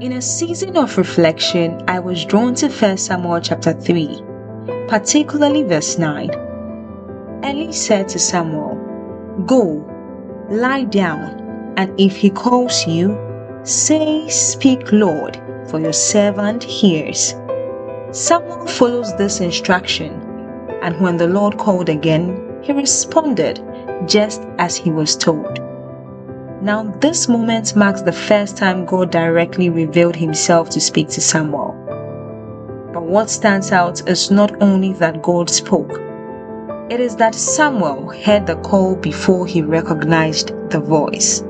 In a season of reflection, I was drawn to 1 Samuel chapter 3, particularly verse 9. Eli said to Samuel, "Go, lie down, and if he calls you, say, 'Speak, Lord, for your servant hears.'" Samuel follows this instruction, and when the Lord called again, he responded just as he was told. Now, this moment marks the first time God directly revealed himself to speak to Samuel. But what stands out is not only that God spoke, it is that Samuel heard the call before he recognized the voice.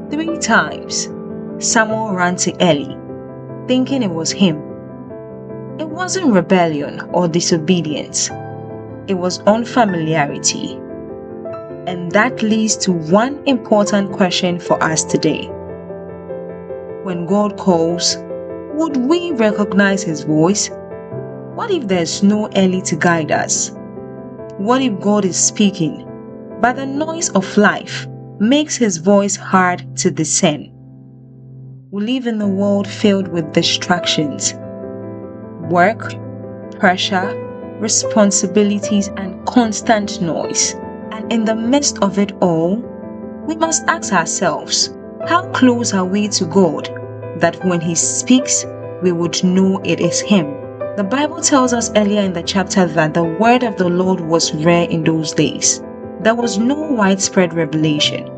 3 times, Samuel ran to Eli, thinking it was him. It wasn't rebellion or disobedience, it was unfamiliarity. And that leads to one important question for us today. When God calls, would we recognize his voice? What if there's no Eli to guide us? What if God is speaking, but the noise of life makes his voice hard to discern? We live in a world filled with distractions, work, pressure, responsibilities, and constant noise. And in the midst of it all, we must ask ourselves, how close are we to God that when he speaks, we would know it is him? The Bible tells us earlier in the chapter that the word of the Lord was rare in those days. There was no widespread revelation.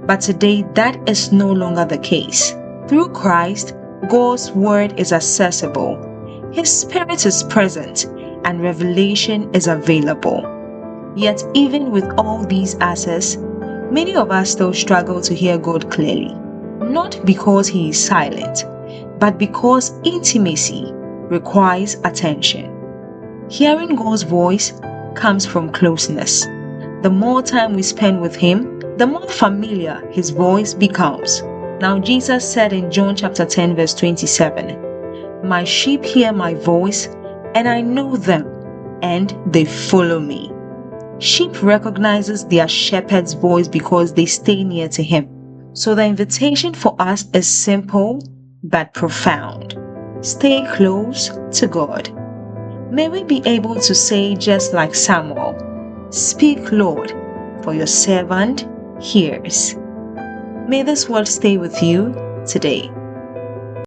But today, that is no longer the case. Through Christ, God's word is accessible. His Spirit is present, and revelation is available. Yet, even with all these access, many of us still struggle to hear God clearly. Not because he is silent, but because intimacy requires attention. Hearing God's voice comes from closeness. The more time we spend with him, the more familiar his voice becomes. Now, Jesus said in John chapter 10 verse 27, "My sheep hear my voice, and I know them, and they follow me." Sheep recognizes their shepherd's voice because they stay near to him. So the invitation for us is simple but profound. Stay close to God. May we be able to say just like Samuel, "Speak, Lord, for your servant hears." May this word stay with you today.